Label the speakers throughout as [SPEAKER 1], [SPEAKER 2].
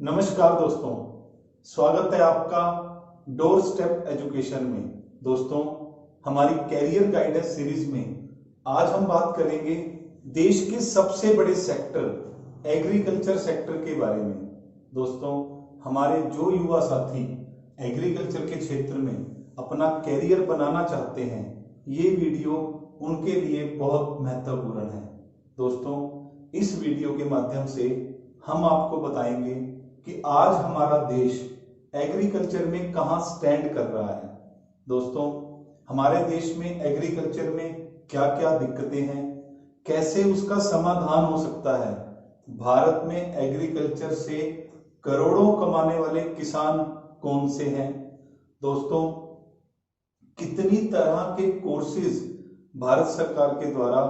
[SPEAKER 1] नमस्कार दोस्तों, स्वागत है आपका डोर स्टेप एजुकेशन में। दोस्तों, हमारी कैरियर गाइडेंस सीरीज में आज हम बात करेंगे देश के सबसे बड़े सेक्टर एग्रीकल्चर सेक्टर के बारे में। दोस्तों, हमारे जो युवा साथी एग्रीकल्चर के क्षेत्र में अपना कैरियर बनाना चाहते हैं, ये वीडियो उनके लिए बहुत महत्वपूर्ण है। दोस्तों, इस वीडियो के माध्यम से हम आपको बताएंगे कि आज हमारा देश एग्रीकल्चर में कहां स्टैंड कर रहा है। दोस्तों, हमारे देश में एग्रीकल्चर में क्या क्या दिक्कतें हैं, कैसे उसका समाधान हो सकता है, भारत में एग्रीकल्चर से करोड़ों कमाने वाले किसान कौन से हैं। दोस्तों, कितनी तरह के कोर्सेज भारत सरकार के द्वारा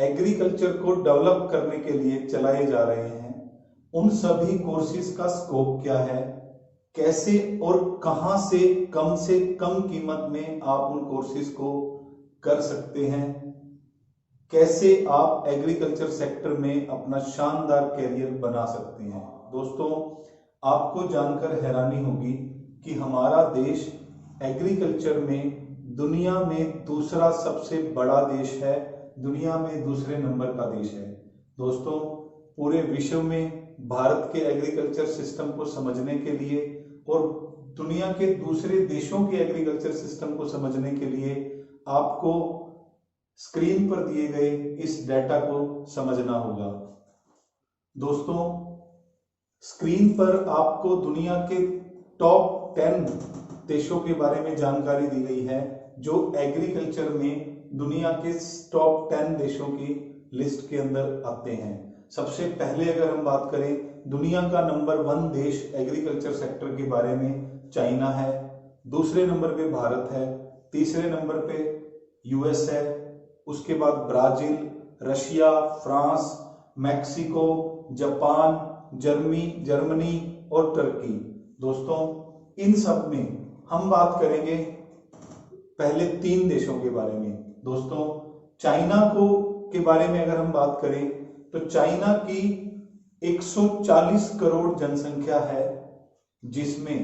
[SPEAKER 1] एग्रीकल्चर को डेवलप करने के लिए चलाए जा रहे हैं, उन सभी कोर्सेज का स्कोप क्या है, कैसे और कहां से कम कीमत में आप उन कोर्सेज को कर सकते हैं, कैसे आप एग्रीकल्चर सेक्टर में अपना शानदार कैरियर बना सकते हैं। दोस्तों, आपको जानकर हैरानी होगी कि हमारा देश एग्रीकल्चर में दुनिया में दूसरा सबसे बड़ा देश है, दुनिया में दूसरे नंबर का देश है। दोस्तों, पूरे विश्व में भारत के एग्रीकल्चर सिस्टम को समझने के लिए और दुनिया के दूसरे देशों के एग्रीकल्चर सिस्टम को समझने के लिए आपको स्क्रीन पर दिए गए इस डेटा को समझना होगा। दोस्तों, स्क्रीन पर आपको दुनिया के टॉप 10 देशों के बारे में जानकारी दी गई है, जो एग्रीकल्चर में दुनिया के टॉप 10 देशों की लिस्ट के अंदर आते हैं। सबसे पहले अगर हम बात करें, दुनिया का नंबर 1 देश एग्रीकल्चर सेक्टर के बारे में चाइना है, दूसरे नंबर पे भारत है, तीसरे नंबर पे यूएस है, उसके बाद Brazil, Russia, France, Mexico, Japan, Germany और टर्की। दोस्तों, इन सब में हम बात करेंगे पहले 3 देशों के बारे में। दोस्तों, चाइना के बारे में अगर हम बात करें तो चाइना की 140 करोड़ जनसंख्या है, जिसमें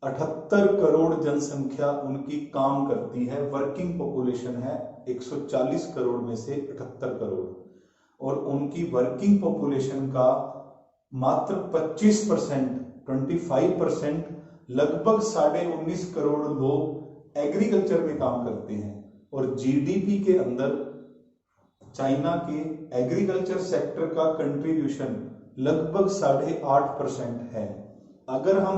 [SPEAKER 1] 78 करोड़ जनसंख्या उनकी काम करती है, वर्किंग पॉपुलेशन है 140 करोड़ में से 78 करोड़, और उनकी वर्किंग पॉपुलेशन का मात्र 25% लगभग 19.5 करोड़ लोग एग्रीकल्चर में काम करते हैं, और जीडीपी के अंदर चाइना के एग्रीकल्चर सेक्टर का कंट्रीब्यूशन लगभग 8.5% है। अगर हम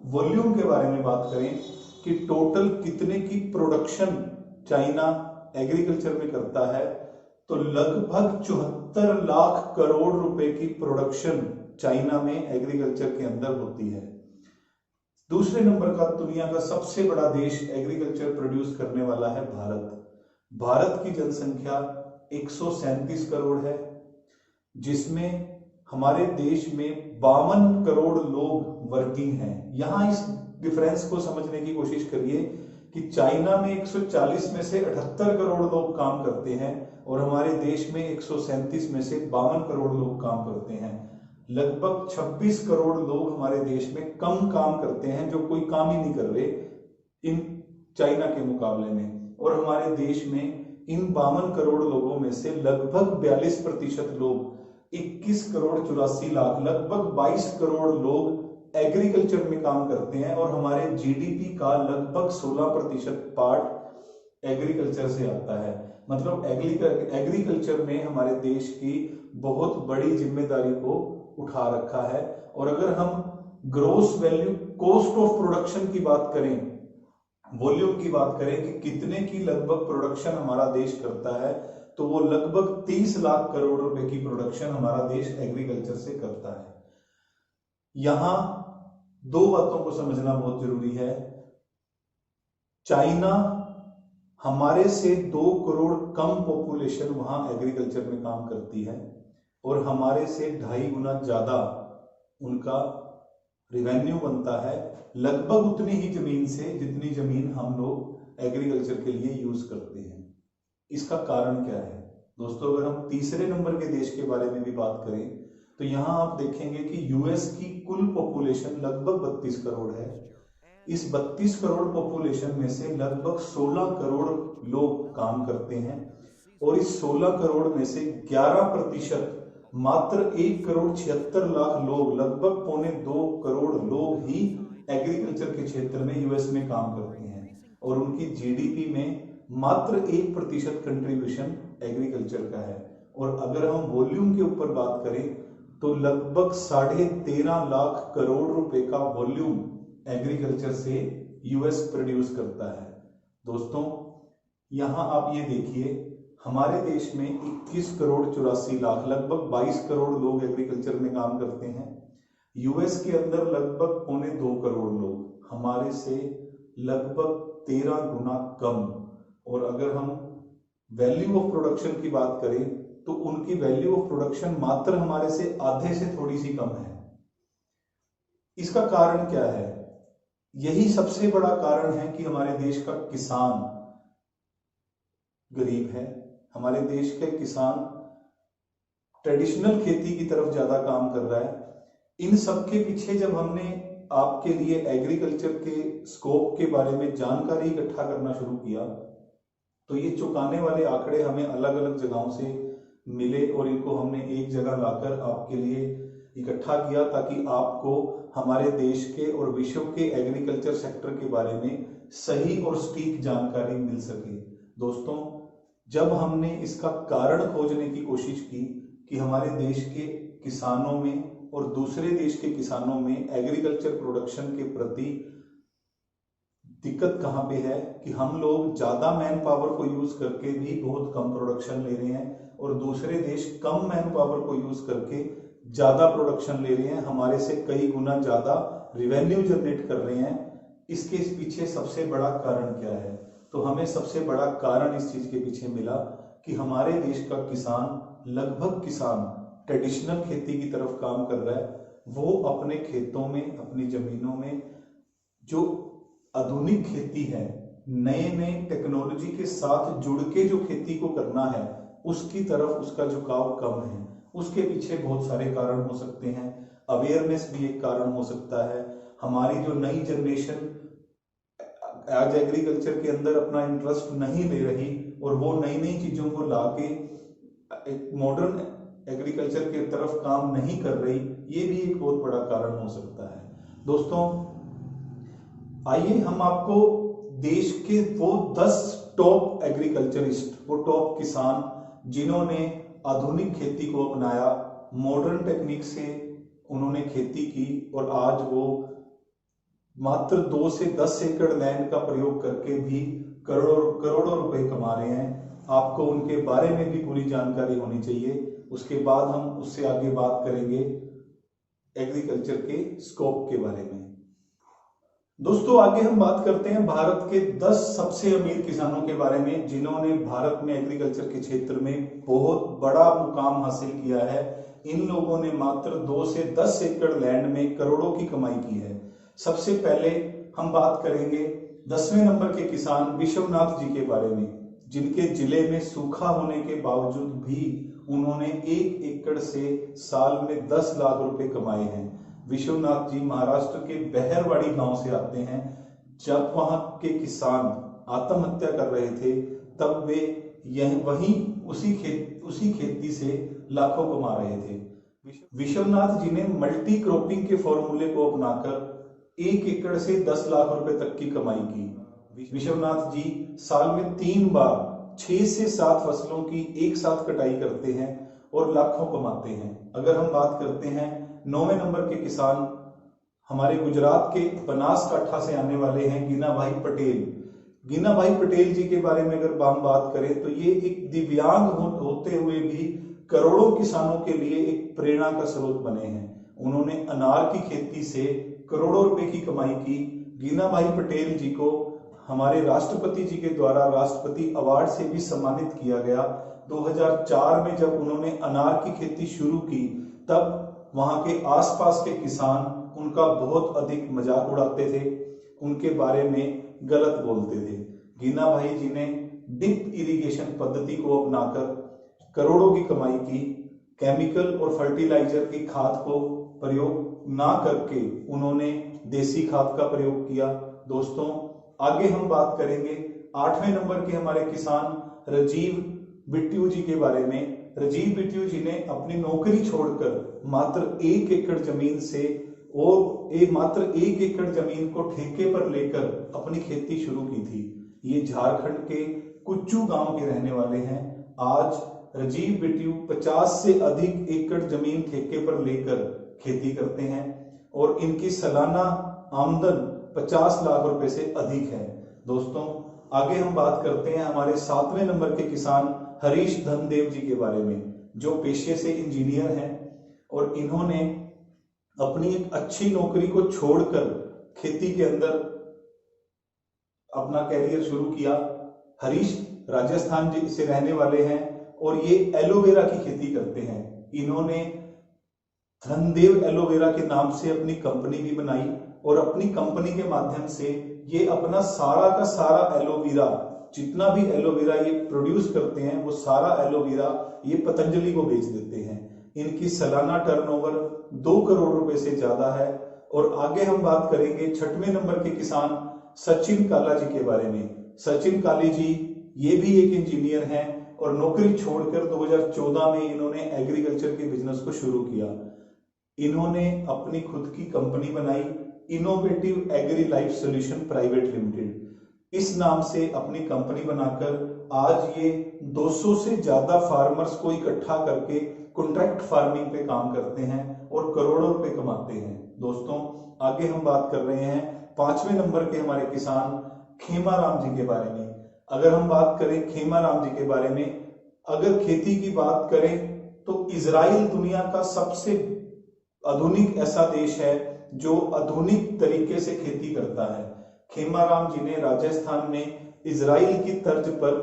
[SPEAKER 1] वॉल्यूम के बारे में बात करें कि टोटल कितने की प्रोडक्शन चाइना एग्रीकल्चर में करता है, तो लगभग 74 लाख करोड़ रुपए की प्रोडक्शन चाइना में एग्रीकल्चर के अंदर होती है। दूसरे नंबर का दुनिया का सबसे बड़ा देश एग्रीकल्चर प्रोड्यूस करने वाला है भारत। भारत की जनसंख्या 137 करोड़ है, जिसमें हमारे देश में 52 करोड़ लोग वर्किंग हैं। यहां इस डिफरेंस को समझने की कोशिश करिए कि चाइना में 140 में से 78 करोड़ लोग काम करते हैं, और हमारे देश में 137 में से 52 करोड़ लोग काम करते हैं। लगभग 26 करोड़ लोग हमारे देश में कम काम करते हैं, जो कोई काम ही नहीं कर रहे इन चाइना के मुकाबले में, और हमारे देश में इन 52 करोड़ लोगों में से लगभग 42% लोग 21 करोड़ 84 लाख लगभग 22 करोड़ लोग एग्रीकल्चर में काम करते हैं, और हमारे जीडीपी का लगभग 16% पार्ट एग्रीकल्चर से आता है। मतलब एग्रीकल्चर में हमारे देश की बहुत बड़ी जिम्मेदारी को उठा रखा है। और अगर हम gross value cost of production की बात करें, वॉल्यूम की बात करें कि कितने की लगभग प्रोडक्शन हमारा देश करता है, तो वो लगभग 30 लाख करोड़ रुपए की प्रोडक्शन हमारा देश एग्रीकल्चर से करता है। यहां 2 बातों को समझना बहुत जरूरी है। चाइना हमारे से 2 करोड़ कम पॉपुलेशन वहां एग्रीकल्चर में काम करती है, और हमारे से 2.5 गुना ज्यादा उनका रिवेन्यू बनता है, लगभग उतनी ही जमीन से जितनी जमीन हम लोग एग्रीकल्चर के लिए यूज करते हैं। इसका कारण क्या है? दोस्तों, अगर हम तीसरे नंबर के देश के बारे में भी बात करें तो यहाँ आप देखेंगे कि यूएस की कुल पॉपुलेशन लगभग 32 करोड़ है। इस 32 करोड़ पॉपुलेशन में से लगभग 16 करोड़ लोग काम करते हैं और इस 16 करोड़ में से 11% मात्र 1 करोड़ 76 लाख लोग, लगभग 2.25 करोड़ लोग ही एग्रीकल्चर के क्षेत्र में यूएस में काम करते हैं और उनकी जीडीपी में मात्र 1% कंट्रीब्यूशन एग्रीकल्चर का है। और अगर हम वॉल्यूम के ऊपर बात करें तो लगभग 13.5 लाख करोड़ रुपए का वॉल्यूम एग्रीकल्चर से यूएस प्रोड्यूस करता है। दोस्तों यहां आप ये देखिए, हमारे देश में 21 करोड़ 84 लाख, लगभग 22 करोड़ लोग एग्रीकल्चर में काम करते हैं। यूएस के अंदर लगभग 2.25 करोड़ लोग, हमारे से लगभग 13 गुना कम। और अगर हम वैल्यू ऑफ प्रोडक्शन की बात करें तो उनकी वैल्यू ऑफ प्रोडक्शन मात्र हमारे से आधे से थोड़ी सी कम है। इसका कारण क्या है? यही सबसे बड़ा कारण है कि हमारे देश का किसान गरीब है। हमारे देश के किसान ट्रेडिशनल खेती की तरफ ज्यादा काम कर रहा है। इन सब के पीछे जब हमने आपके लिए एग्रीकल्चर के स्कोप के बारे में जानकारी इकट्ठा करना शुरू किया तो ये चौंकाने वाले आंकड़े हमें अलग अलग जगहों से मिले और इनको हमने एक जगह लाकर आपके लिए इकट्ठा किया ताकि आपको हमारे देश के और विश्व के एग्रीकल्चर सेक्टर के बारे में सही और सटीक जानकारी मिल सके। दोस्तों जब हमने इसका कारण खोजने की कोशिश की कि हमारे देश के किसानों में और दूसरे देश के किसानों में एग्रीकल्चर प्रोडक्शन के प्रति दिक्कत कहां पे है कि हम लोग ज्यादा मैन पावर को यूज करके भी बहुत कम प्रोडक्शन ले रहे हैं और दूसरे देश कम मैन पावर को यूज करके ज्यादा प्रोडक्शन ले रहे हैं, हमारे से कई गुना ज्यादा रिवेन्यू जनरेट कर रहे हैं। इसके पीछे सबसे बड़ा कारण क्या है? तो हमें सबसे बड़ा कारण इस चीज के पीछे मिला कि हमारे देश का किसान, लगभग किसान ट्रेडिशनल खेती की तरफ काम कर रहा है। वो अपने खेतों में, अपनी जमीनों में जो आधुनिक खेती है, नए नए टेक्नोलॉजी के साथ जुड़ के जो खेती को करना है, उसकी तरफ उसका झुकाव कम है। उसके पीछे बहुत सारे कारण हो सकते हैं। अवेयरनेस भी एक कारण हो सकता है। हमारी जो नई जनरेशन आज एग्रीकल्चर के अंदर अपना इंटरेस्ट नहीं ले रही और वो नई नई चीजों को लाके एक मॉडर्न एग्रीकल्चर की तरफ काम नहीं कर रही, ये भी एक बहुत बड़ा कारण हो सकता है। दोस्तों आइए हम आपको देश के वो 10 टॉप एग्रीकल्चरिस्ट, वो टॉप किसान जिन्होंने आधुनिक खेती को अपनाया, मॉडर्न टेक्निक से उन्होंने खेती की और आज वो मात्र 2 से 10 एकड़ लैंड का प्रयोग करके भी करोड़ों करोड़ों रुपए कमा रहे हैं। आपको उनके बारे में भी पूरी जानकारी होनी चाहिए। उसके बाद हम उससे आगे बात करेंगे एग्रीकल्चर के स्कोप के बारे में। दोस्तों आगे हम बात करते हैं भारत के 10 सबसे अमीर किसानों के बारे में जिन्होंने भारत में एग्रीकल्चर के क्षेत्र में बहुत बड़ा मुकाम हासिल किया है। इन लोगों ने मात्र 2 से 10 एकड़ लैंड में करोड़ों की कमाई की है। सबसे पहले हम बात करेंगे 10वें नंबर के किसान विश्वनाथ जी के बारे में, जिनके जिले में सूखा होने के बावजूद भी उन्होंने 1 एकड़ से साल में 10 लाख रुपए कमाए हैं। विश्वनाथ जी महाराष्ट्र के बहरवाड़ी गांव से आते हैं। जब वहां के किसान आत्महत्या कर रहे थे तब वे उसी खेती से लाखों कमा रहे थे। विश्वनाथ जी ने मल्टी क्रॉपिंग के फॉर्मूले को अपनाकर 1 एकड़ से 10 लाख रुपए तक की कमाई की। विश्वनाथ जी साल में 3 बार 6 से 7 फसलों की एक साथ कटाई करते हैं और लाखों कमाते हैं। अगर हम बात करते हैं 9वें नंबर के किसान, हमारे गुजरात के बनासकांठा से आने वाले हैं गीनाभाई पटेल। गीनाभाई पटेल जी के बारे में अगर हम बात करें तो ये एक दिव्यांग होते हुए भी करोड़ों किसानों के लिए एक प्रेरणा का स्रोत बने हैं। उन्होंने अनार की खेती से करोड़ों रुपए की कमाई की। गीनाभाई पटेल जी को हमारे राष्ट्रपति जी के द्वारा राष्ट्रपति अवार्ड से भी सम्मानित किया गया। 2004 में जब उन्होंने अनार की खेती शुरू की तब वहां के आसपास के किसान उनका बहुत अधिक मजाक उड़ाते थे, उनके बारे में गलत बोलते थे। गीनाभाई जी ने ड्रिप इरिगेशन पद्धति को अपनाकर करोड़ों की कमाई की। केमिकल और फर्टिलाइजर की खाद को प्रयोग ना करके उन्होंने देसी खाद का प्रयोग किया। दोस्तों आगे हम बात करेंगे 8वें नंबर के हमारे किसान रजीव बिट्टू जी के बारे में। रजीव बिट्टू जी ने अपनी नौकरी छोड़कर मात्र 1 एकड़ जमीन से मात्र 1 एकड़ जमीन को ठेके पर लेकर अपनी खेती शुरू की थी। ये झारखंड के कुच्चू गांव के रहने वाले हैं। आज रजीव बिट्टू 50 से अधिक एकड़ जमीन ठेके पर लेकर खेती करते हैं और इनकी सालाना आमदन 50 लाख रुपए से अधिक है। दोस्तों आगे हम बात करते हैं हमारे 7वें नंबर के किसान हरीश धनदेव जी के बारे में, जो पेशे से इंजीनियर हैं और इन्होंने अपनी एक अच्छी नौकरी को छोड़कर खेती के अंदर अपना कैरियर शुरू किया। हरीश राजस्थान से रहने वाले हैं और ये एलोवेरा की खेती करते हैं। इन्होंने धनदेव एलोवेरा के नाम से अपनी कंपनी भी बनाई और अपनी कंपनी के माध्यम से ये अपना सारा का सारा एलोवेरा, जितना भी एलोवेरा ये प्रोड्यूस करते हैं वो सारा एलोवेरा ये पतंजलि को बेच देते हैं। इनकी सालाना टर्नओवर 2 करोड़ रुपए से ज्यादा है। और आगे हम बात करेंगे 6वें नंबर के किसान सचिन काला जी के बारे में। सचिन काली जी ये भी एक इंजीनियर हैं और नौकरी छोड़कर 2014 में इन्होंने एग्रीकल्चर के बिजनेस को शुरू किया। इन्होंने अपनी खुद की कंपनी बनाई, innovative agri life solution private limited, इस नाम से अपनी कंपनी बनाकर आज ये 200 से ज्यादा फार्मर्स को इकट्ठा करके कॉन्ट्रैक्ट फार्मिंग पे काम करते हैं और करोड़ों रुपए कमाते हैं। दोस्तों आगे हम बात कर रहे हैं 5वें नंबर के हमारे किसान खेमाराम जी के बारे में। अगर हम बात करें खेमाराम जी के बारे में, अगर खेती की बात करें तो इजराइल दुनिया का सबसे आधुनिक ऐसा देश है जो आधुनिक तरीके से खेती करता है। खेमाराम जी ने राजस्थान में इजराइल की तर्ज पर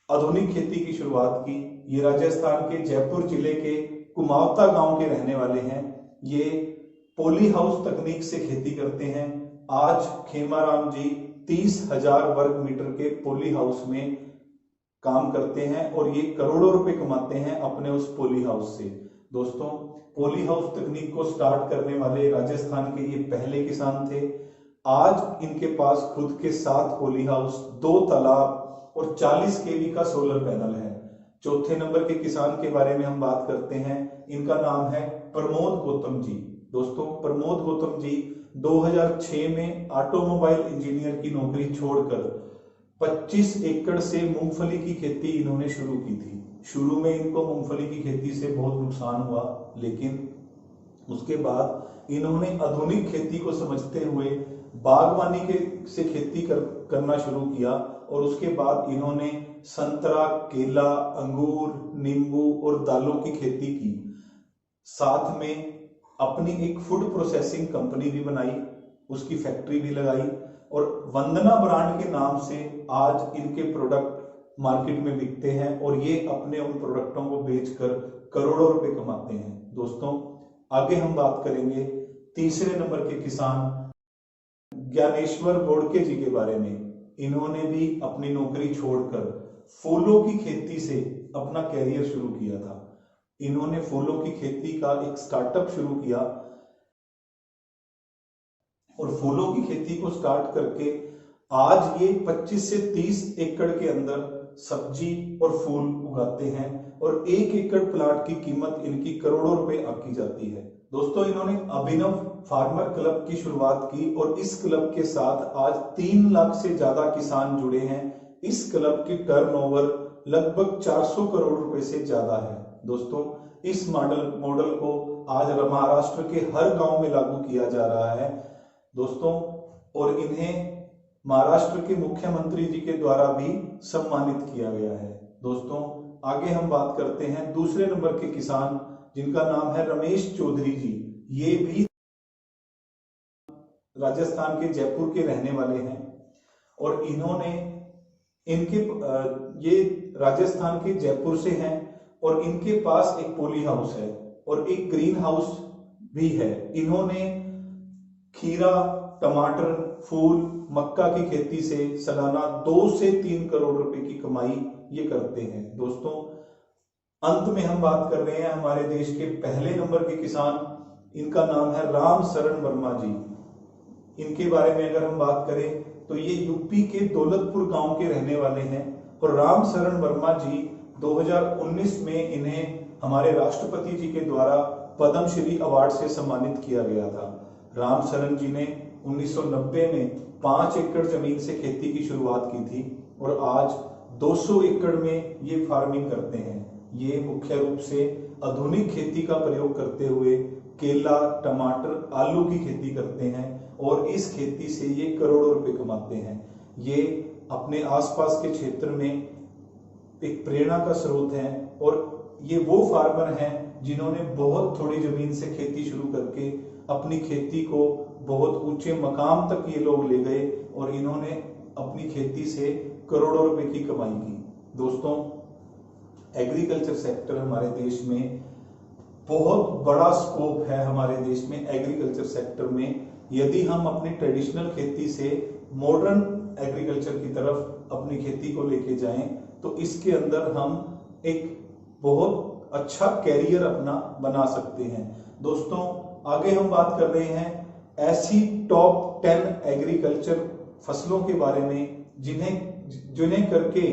[SPEAKER 1] आधुनिक खेती की शुरुआत की। ये राजस्थान के जयपुर जिले के कुमावता गांव के रहने वाले हैं। ये पॉली हाउस तकनीक से खेती करते हैं। आज खेमाराम जी 30,000 वर्ग मीटर के पॉली हाउस में काम करते हैं और ये करोड़ों रुपए कमाते हैं अपने उस पॉली हाउस से। दोस्तों पॉली हाउस तकनीक को स्टार्ट करने वाले राजस्थान के ये पहले किसान थे। आज इनके पास खुद के 7 पॉली हाउस, 2 तालाब और 40 केवी का सोलर पैनल है। चौथे नंबर के किसान के बारे में हम बात करते हैं। इनका नाम है प्रमोद गौतम जी। दोस्तों प्रमोद गौतम जी 2006 में ऑटोमोबाइल इंजीनियर की नौकरी छोड़कर 25 एकड़ से मूंगफली की खेती इन्होंने शुरू की थी। शुरू में इनको मूंगफली की खेती से बहुत नुकसान हुआ, लेकिन उसके बाद इन्होंने आधुनिक खेती को समझते हुए बागवानी से खेती करना शुरू किया और उसके बाद इन्होंने संतरा, केला, अंगूर, नींबू और दालों की खेती की। साथ में अपनी एक फूड प्रोसेसिंग कंपनी भी बनाई, उसकी फैक्ट्री भी लगाई और वंदना ब्रांड के नाम से आज इनके प्रोडक्ट मार्केट में बिकते हैं और ये अपने उन प्रोडक्टों को बेचकर करोड़ों रुपए कमाते हैं। दोस्तों आगे हम बात करेंगे तीसरे नंबर के किसान ज्ञानेश्वर बोड़के जी के बारे में। इन्होंने भी अपनी नौकरी छोड़कर फूलों की खेती से अपना कैरियर शुरू किया था। इन्होंने फूलों की खेती का एक स्टार्टअप शुरू किया और फूलों की खेती को स्टार्ट करके आज ये 25 से 30 एकड़ के अंदर सब्जी और फूल उगाते हैं और 1 एकड़ प्लाट की कीमत इनकी करोड़ों रुपए आकी जाती है। दोस्तों इन्होंने अभिनव फार्मर क्लब की शुरुआत की और इस क्लब के साथ आज 3 लाख से ज्यादा किसान जुड़े हैं। इस क्लब की टर्नओवर लगभग 400 करोड़ रुपए से ज्यादा है। दोस्तों इस मॉडल को आज महाराष्ट्र के हर गांव में लागू किया जा रहा है। दोस्तों और इन्हें महाराष्ट्र के मुख्यमंत्री जी के द्वारा भी सम्मानित किया गया है। दोस्तों आगे हम बात करते हैं दूसरे नंबर के किसान जिनका नाम है रमेश चौधरी जी। ये भी राजस्थान के जयपुर के रहने वाले हैं और इन्होंने ये राजस्थान के जयपुर से हैं और इनके पास एक पॉली हाउस है और एक ग्रीन हाउस भी है। इन्होंने खीरा, टमाटर, फूल, मक्का की खेती से सालाना 2 से 3 करोड़ रुपए की कमाई ये करते हैं। दोस्तों अंत में हम बात कर रहे हैं हमारे देश के पहले नंबर के किसान, इनका नाम है राम शरण वर्मा जी। इनके बारे में अगर हम बात करें तो ये यूपी के दौलतपुर गांव के रहने वाले हैं और राम शरण वर्मा जी 2019 में इन्हें हमारे राष्ट्रपति जी के द्वारा पद्मश्री अवार्ड से सम्मानित किया गया था। राम शरण जी ने 1990 में 5 एकड़ जमीन से खेती की शुरुआत की थी और आज 200 एकड़ में ये फार्मिंग करते हैं। ये मुख्य रूप से आधुनिक खेती का प्रयोग करते हुए केला, टमाटर, आलू की खेती करते हैं और इस खेती से ये करोड़ों रुपए कमाते हैं। ये अपने आसपास के क्षेत्र में एक प्रेरणा का स्रोत हैं और ये वो फार्मर हैं जिन्होंने बहुत थोड़ी जमीन से खेती शुरू करके अपनी खेती को बहुत ऊंचे मकाम तक ये लोग ले गए और इन्होंने अपनी खेती से करोड़ों रुपए की कमाई की। दोस्तों, एग्रीकल्चर सेक्टर हमारे देश में बहुत बड़ा स्कोप है। हमारे देश में एग्रीकल्चर सेक्टर में यदि हम अपनी ट्रेडिशनल खेती से मॉडर्न एग्रीकल्चर की तरफ अपनी खेती को लेके जाएं तो इसके अंदर हम एक बहुत अच्छा कैरियर अपना बना सकते हैं। दोस्तों, आगे हम बात कर रहे हैं ऐसी टॉप 10 एग्रीकल्चर फसलों के बारे में जिन्हें करके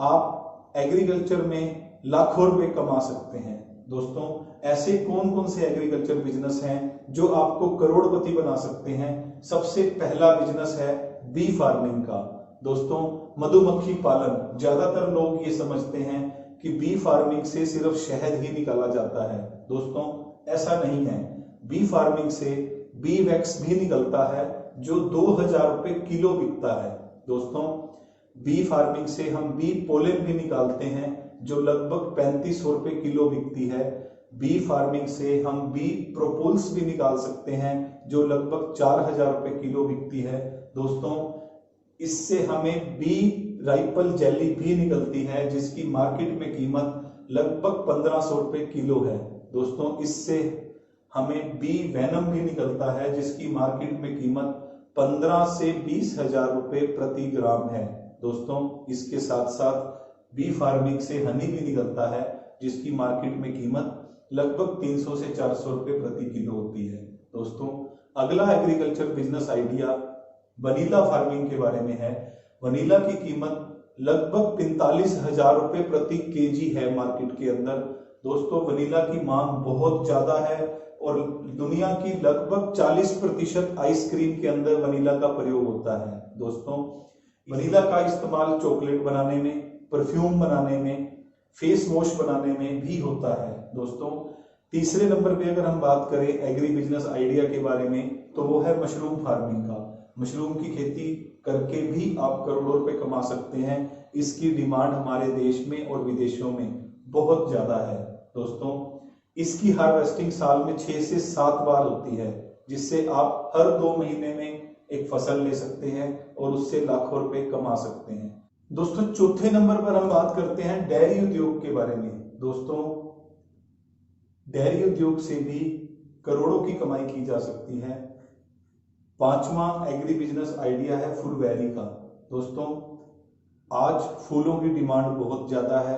[SPEAKER 1] आप एग्रीकल्चर में लाखों रुपए कमा सकते हैं। दोस्तों, ऐसे कौन कौन से एग्रीकल्चर बिजनेस हैं जो आपको करोड़पति बना सकते हैं? सबसे पहला बिजनेस है बी फार्मिंग का। दोस्तों, मधुमक्खी पालन। ज्यादातर लोग ये समझते हैं कि बी फार्मिंग से सिर्फ शहद ही निकाला जाता है। दोस्तों, ऐसा नहीं है। बी फार्मिंग से बी वैक्स भी निकलता है जो 2000 रुपए किलो बिकता है। दोस्तों, बी फार्मिंग से हम बी पोलन भी निकालते हैं जो लगभग 3500 रुपए किलो बिकती है। बी फार्मिंग से हम बी प्रोपोल्स भी निकाल सकते हैं जो लगभग 4000 रुपए किलो बिकती है। दोस्तों, इससे हमें बी राइपल जेली भी निकलती है जिसकी मार्केट में कीमत लगभग 1500 रुपए किलो है। दोस्तों, इससे हमें बी वेनम भी निकलता है जिसकी मार्केट में कीमत 15 से 20,000 रुपए प्रति ग्राम है। दोस्तों, इसके साथ साथ बी फार्मिंग से हनी भी निकलता है जिसकी मार्केट में कीमत लगभग 300 से 400 रुपए प्रति किलो होती है। दोस्तों, अगला agriculture business idea vanilla farming के बारे में है। वनीला की कीमत लगभग 45,000 रुपए प्रति केजी है मार्केट के अंदर। दोस्तों, वनीला की मांग बहुत ज्यादा है और दुनिया की लगभग 40% आइसक्रीम के अंदर वनीला का प्रयोग होता है। दोस्तों, वनीला का इस्तेमाल चॉकलेट बनाने में, परफ्यूम बनाने में, फेस वॉश बनाने में भी होता है। दोस्तों, तीसरे नंबर पे अगर हम बात करें एग्री बिजनेस आइडिया के बारे में तो वो है मशरूम फार्मिंग का। मशरूम की खेती करके भी आप करोड़ों रुपए कमा सकते हैं। इसकी डिमांड हमारे देश में और विदेशों में बहुत ज्यादा है। दोस्तों, इसकी हार्वेस्टिंग साल में 6 से 7 बार होती है जिससे आप हर 2 महीने में एक फसल ले सकते हैं और उससे लाखों रुपए कमा सकते हैं। दोस्तों, चौथे नंबर पर हम बात करते हैं डेयरी उद्योग के बारे में। दोस्तों, डेयरी उद्योग से भी करोड़ों की कमाई की जा सकती है। पांचवा एग्री बिजनेस आइडिया है फुलवेरी का। दोस्तों, आज फूलों की डिमांड बहुत ज्यादा है।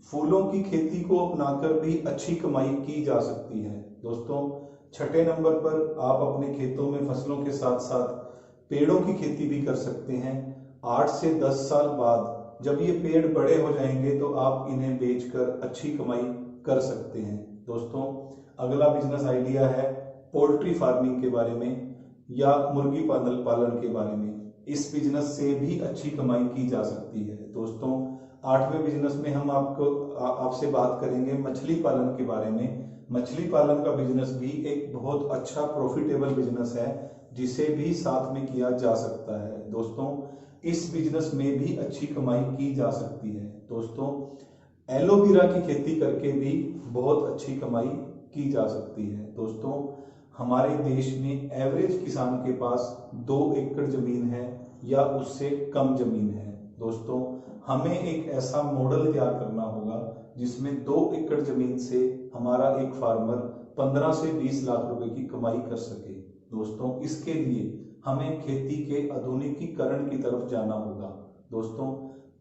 [SPEAKER 1] फूलों की खेती को अपनाकर भी अच्छी कमाई की जा सकती है। दोस्तों, छठे नंबर पर आप अपने खेतों में फसलों के साथ साथ पेड़ों की खेती भी कर सकते हैं। 8 से 10 साल बाद जब ये पेड़ बड़े हो जाएंगे तो आप इन्हें बेचकर अच्छी कमाई कर सकते हैं। दोस्तों, अगला बिजनेस आइडिया है पोल्ट्री फार्मिंग के बारे में या मुर्गी पालन के बारे में। इस बिजनेस से भी अच्छी कमाई की जा सकती है। दोस्तों, 8वें बिजनेस में हम आपसे बात करेंगे मछली पालन के बारे में। मछली पालन का बिजनेस भी एक बहुत अच्छा प्रॉफिटेबल बिजनेस है जिसे भी साथ में किया जा सकता है। दोस्तों, इस बिजनेस में भी अच्छी कमाई की जा सकती है। दोस्तों, एलोवेरा की खेती करके भी बहुत अच्छी कमाई की जा सकती है। दोस्तों, हमारे देश में एवरेज किसान के पास 2 एकड़ जमीन है या उससे कम जमीन है। दोस्तों, हमें एक ऐसा मॉडल तैयार करना होगा जिसमें 2 एकड़ जमीन से हमारा एक फार्मर 15 से 20 लाख रुपए की कमाई कर सके। दोस्तों, इसके लिए हमें खेती के आधुनिकीकरण की तरफ जाना होगा। दोस्तों,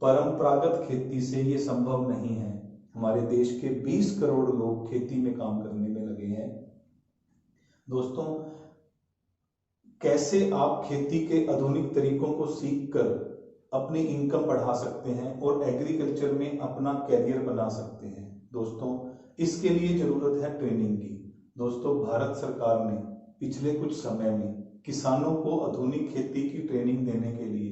[SPEAKER 1] परंपरागत खेती से ये संभव नहीं है। हमारे देश के 20 करोड़ लोग खेती में काम करने में लगे हैं। दोस्तों, कैसे आप खेती के आधुनिक तरीकों को सीखकर अपनी इनकम बढ़ा सकते हैं और एग्रीकल्चर में अपना कैरियर बना सकते हैं। दोस्तों, इसके लिए जरूरत है ट्रेनिंग की। दोस्तों, भारत सरकार ने पिछले कुछ समय में किसानों को आधुनिक खेती की ट्रेनिंग देने के लिए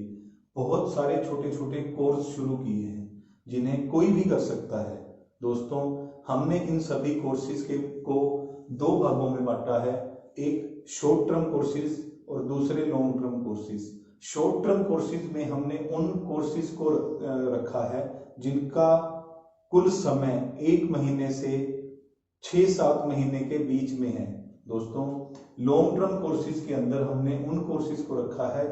[SPEAKER 1] बहुत सारे छोटे छोटे कोर्स शुरू किए हैं, जिन्हें कोई भी कर सकता है। दोस्तों, हमने इन सभी कोर्सेज को 2 भागों में बांटा है, एक शॉर्ट टर्म कोर्सेज और दूसरे long term courses. Short term courses में हमने उन कोर्सेज को रखा है जिनका कुल समय 1 महीने से 6-7 महीने के बीच में है। दोस्तों, लॉन्ग टर्म कोर्सेज के अंदर हमने उन कोर्सेज को रखा है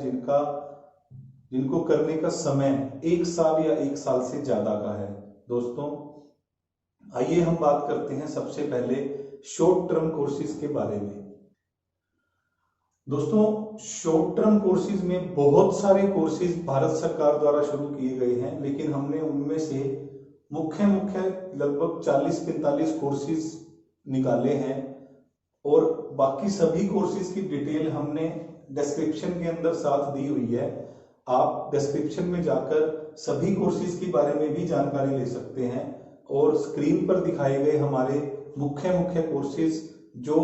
[SPEAKER 1] जिनको करने का समय 1 साल या 1 साल से ज्यादा का है। दोस्तों, आइए हम बात करते हैं सबसे पहले शॉर्ट टर्म कोर्सेज के बारे में। दोस्तों, शॉर्ट टर्म कोर्सेज में बहुत सारे कोर्सेज भारत सरकार द्वारा शुरू किए गए हैं, लेकिन हमने उनमें से मुख्य लगभग 40-45 कोर्सेज निकाले हैं और बाकी सभी कोर्सेज की डिटेल हमने डिस्क्रिप्शन के अंदर साथ दी हुई है। आप डिस्क्रिप्शन में जाकर सभी कोर्सेज के बारे में भी जानकारी ले सकते हैं और स्क्रीन पर दिखाए गए हमारे मुख्य कोर्सेज जो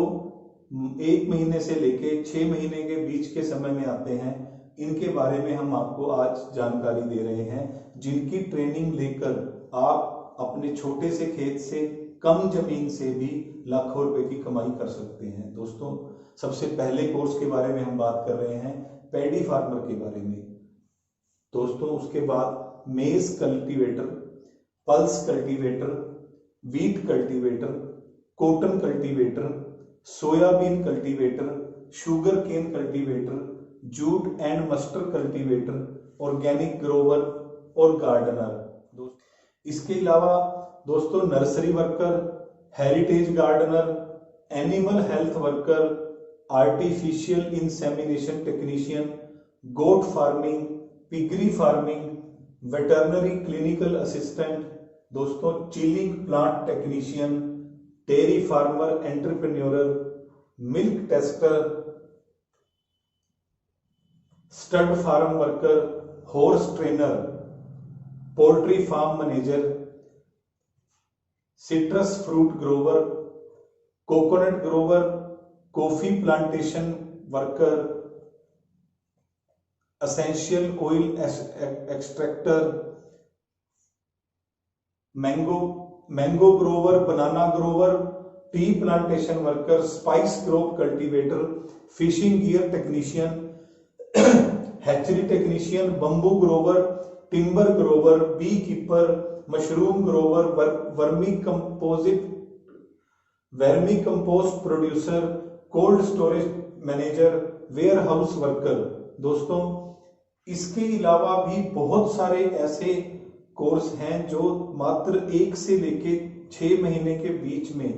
[SPEAKER 1] 1 महीने से लेके 6 महीने के बीच के समय में आते हैं, इनके बारे में हम आपको आज जानकारी दे रहे हैं, जिनकी ट्रेनिंग लेकर आप अपने छोटे से खेत से कम जमीन से भी लाखों रुपए की कमाई कर सकते हैं। दोस्तों, सबसे पहले कोर्स के बारे में हम बात कर रहे हैं पैडी फार्मर के बारे में। दोस्तों, उसके बाद maize cultivator, pulse cultivator, wheat cultivator, cotton cultivator, soybean cultivator, sugar cane cultivator, jute and mustard cultivator, organic grower और गार्डनर। इसके अलावा दोस्तों nursery worker, heritage gardener, animal health worker, artificial insemination technician, goat farming, piggery farming, veterinary clinical assistant, दोस्तों chilling plant technician, dairy farmer entrepreneur, milk tester, stud farm worker, horse trainer, poultry farm manager, citrus fruit grower, coconut grower, coffee plantation worker, essential oil extractor, mango grower, banana grower, tea plantation worker, spice crop cultivator, fishing gear technician, hatchery technician, bamboo grower, timber grower, beekeeper, mushroom grower, vermicompost producer, cold storage manager, warehouse worker. दोस्तों, इसके अलावा भी बहुत सारे ऐसे course हैं जो मात्र 1 से लेके 6 महीने के बीच में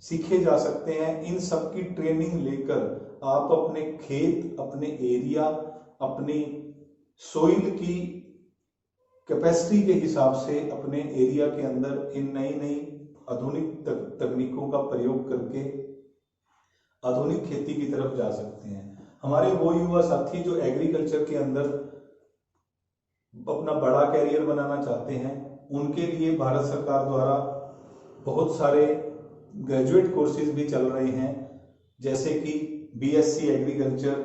[SPEAKER 1] सीखे जा सकते हैं। इन सब की ट्रेनिंग लेकर आप अपने खेत, अपने एरिया, अपनी सोइल की कैपेसिटी के हिसाब से अपने एरिया के अंदर इन नई आधुनिक तकनीकों का प्रयोग करके आधुनिक खेती की तरफ जा सकते हैं। हमारे वो युवा साथी जो एग्रीकल्चर के अंदर अपना बड़ा कैरियर बनाना चाहते हैं, उनके लिए भारत सरकार द्वारा बहुत सारे ग्रेजुएट कोर्सेज भी चल रहे हैं, जैसे कि BSc agriculture,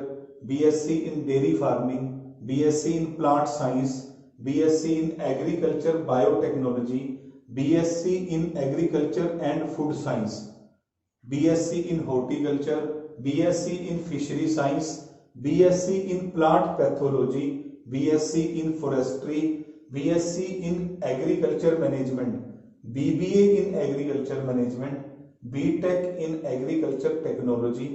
[SPEAKER 1] BSc in dairy farming, BSc in plant science, BSc in agriculture biotechnology, BSc in agriculture and food science, BSc in horticulture, BSc in fishery science, BSc in plant pathology, BSc in forestry, BSc in agriculture management, BBA in agriculture management, BTech in agriculture technology,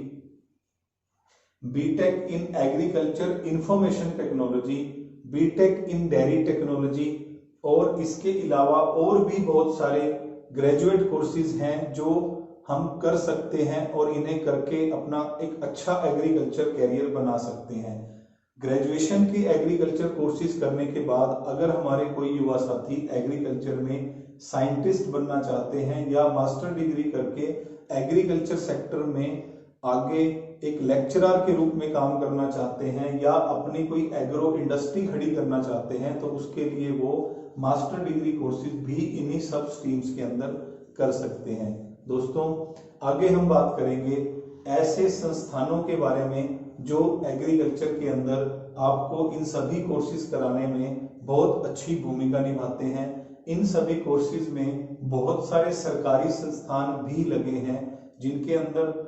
[SPEAKER 1] BTech in agriculture information technology, BTech in dairy technology, और इसके अलावा और भी बहुत सारे graduate courses हैं जो हम कर सकते हैं और इन्हें करके अपना एक अच्छा एग्रीकल्चर कैरियर बना सकते हैं। ग्रेजुएशन के एग्रीकल्चर कोर्सेज करने के बाद अगर हमारे कोई युवा साथी एग्रीकल्चर में साइंटिस्ट बनना चाहते हैं या मास्टर डिग्री करके एग्रीकल्चर सेक्टर में आगे एक लेक्चरर के रूप में काम करना चाहते हैं या अपनी कोई एग्रो इंडस्ट्री खड़ी करना चाहते हैं, तो उसके लिए वो मास्टर डिग्री कोर्सेज भी इन्हीं सब स्ट्रीम्स के अंदर कर सकते हैं। दोस्तों आगे हम बात करेंगे ऐसे संस्थानों के बारे में जो एग्रीकल्चर के अंदर आपको इन सभी कोर्सेज कराने में बहुत अच्छी भूमिका निभाते हैं। इन सभी कोर्सेज में बहुत सारे सरकारी संस्थान भी लगे हैं जिनके अंदर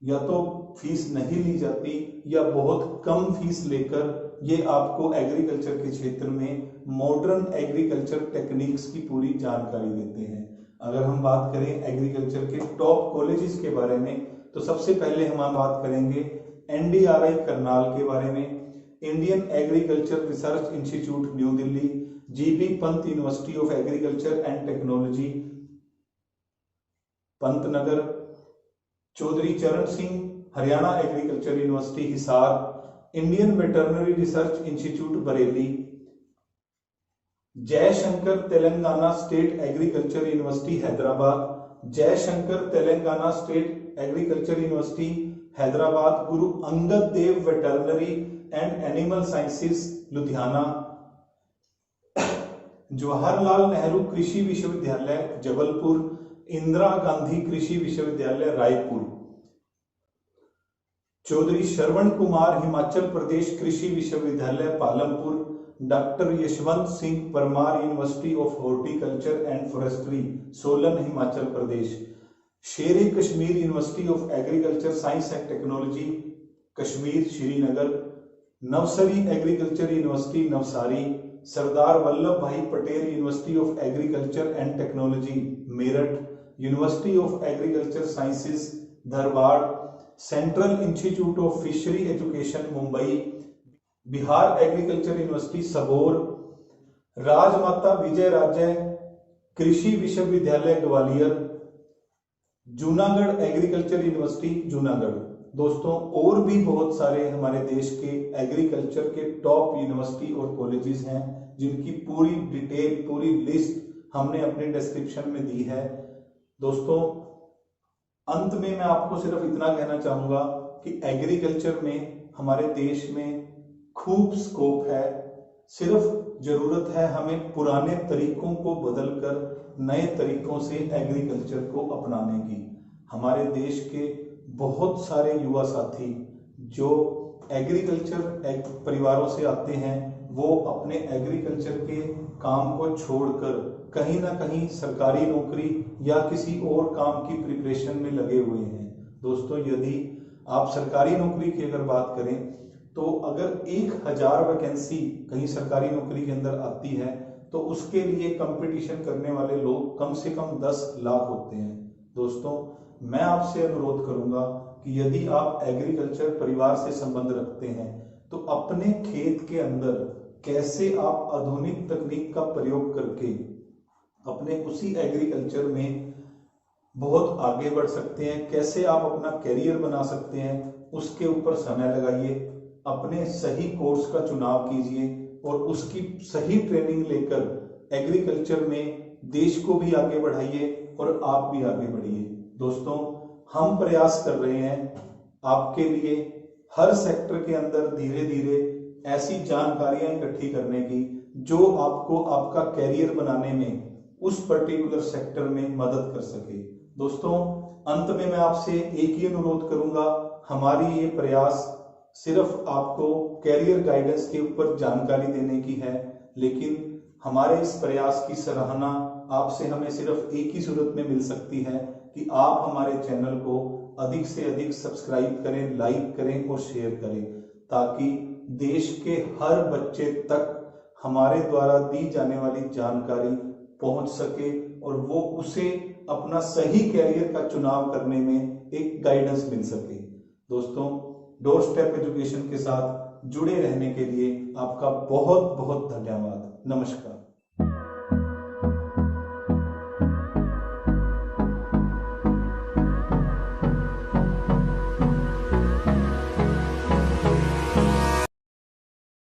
[SPEAKER 1] या तो फीस नहीं ली जाती या बहुत कम फीस लेकर ये आपको एग्रीकल्चर के क्षेत्र में मॉडर्न एग्रीकल्चर टेक्निक्स की पूरी जानकारी देते हैं। अगर हम बात करें एग्रीकल्चर के टॉप कॉलेजेस के बारे में तो सबसे पहले हम बात करेंगे NDRI करनाल के बारे में, Indian agriculture research institute new Delhi, GB Pant university of agriculture and technology Pantnagar, Chaudhary Charan Singh Haryana agriculture university Hisar, Indian veterinary research institute Bareilly, Jayashankar Telangana state agriculture university Hyderabad, Jayashankar Telangana state agriculture university Hyderabad, Guru Angad Dev veterinary and animal sciences Ludhiana, Jawaharlal Nehru Krishi Vishwavidyalaya Jabalpur, Indira Gandhi कृषि विश्वविद्यालय Raipur, Chaudhary Shravan Kumar Himachal Pradesh Krishi Vishwavidyalaya Palampur, doctor Yashwant Singh Parmar university of horticulture and forestry Solan Himachal Pradesh, Sher e Kashmir university of agriculture science and technology Kashmir Srinagar, Navsari agriculture university Navsari, Sardar Vallabh Bhai Patel university of agriculture and technology Meerut, university of agriculture sciences Dharwad, central institute of fishery education Mumbai, Bihar agriculture university Sabour, Rajmata Vijaya Raje Krishi Vishwavidyalaya Gwalior, Junagadh agriculture university Junagadh. दोस्तों और भी बहुत सारे हमारे देश के agriculture के top university और कॉलेजेस हैं जिनकी पूरी डिटेल पूरी लिस्ट हमने अपने डिस्क्रिप्शन में दी है। दोस्तों अंत में मैं आपको सिर्फ इतना कहना चाहूंगा कि एग्रीकल्चर में हमारे देश में खूब स्कोप है, सिर्फ जरूरत है हमें पुराने तरीकों को बदलकर नए तरीकों से एग्रीकल्चर को अपनाने की। हमारे देश के बहुत सारे युवा साथी जो एग्रीकल्चर परिवारों से आते हैं वो अपने एग्रीकल्चर के काम को छोड़कर कहीं ना कहीं सरकारी नौकरी या किसी और काम की प्रिपरेशन में लगे हुए हैं। दोस्तों यदि आप सरकारी नौकरी की अगर बात करें तो अगर 1000 वैकेंसी कहीं सरकारी नौकरी के अंदर आती है तो उसके लिए कंपटीशन करने वाले लोग कम से कम 10 लाख होते हैं। दोस्तों मैं आपसे अनुरोध करूंगा कि यदि आप एग्रीकल्चर परिवार से संबंध रखते हैं तो अपने खेत के अंदर कैसे आप आधुनिक तकनीक का प्रयोग करके अपने उसी एग्रीकल्चर में बहुत आगे बढ़ सकते हैं, कैसे आप अपना कैरियर बना सकते हैं, उसके ऊपर समय लगाइए, अपने सही कोर्स का चुनाव कीजिए और उसकी सही ट्रेनिंग लेकर एग्रीकल्चर में देश को भी आगे बढ़ाइए और आप भी आगे बढ़िए। दोस्तों हम प्रयास कर रहे हैं आपके लिए हर सेक्टर के अंदर धीरे धीरे ऐसी जानकारियां इकट्ठी करने की जो आपको आपका कैरियर बनाने में उस पर्टिकुलर सेक्टर में मदद कर सके। दोस्तों अंत में मैं आपसे एक ही अनुरोध करूंगा, हमारी ये प्रयास सिर्फ आपको कैरियर गाइडेंस के ऊपर जानकारी देने की है, लेकिन हमारे इस प्रयास की सराहना आपसे हमें सिर्फ एक ही सूरत में मिल सकती है कि आप हमारे चैनल को अधिक से अधिक सब्सक्राइब करें, लाइक करें और शेयर करें, ताकि देश के हर बच्चे तक हमारे द्वारा दी जाने वाली जानकारी पहुंच सके और वो उसे अपना सही कैरियर का चुनाव करने में एक गाइडेंस मिल सके। दोस्तों डोर स्टेप एजुकेशन के साथ जुड़े रहने के लिए आपका बहुत बहुत धन्यवाद। नमस्कार।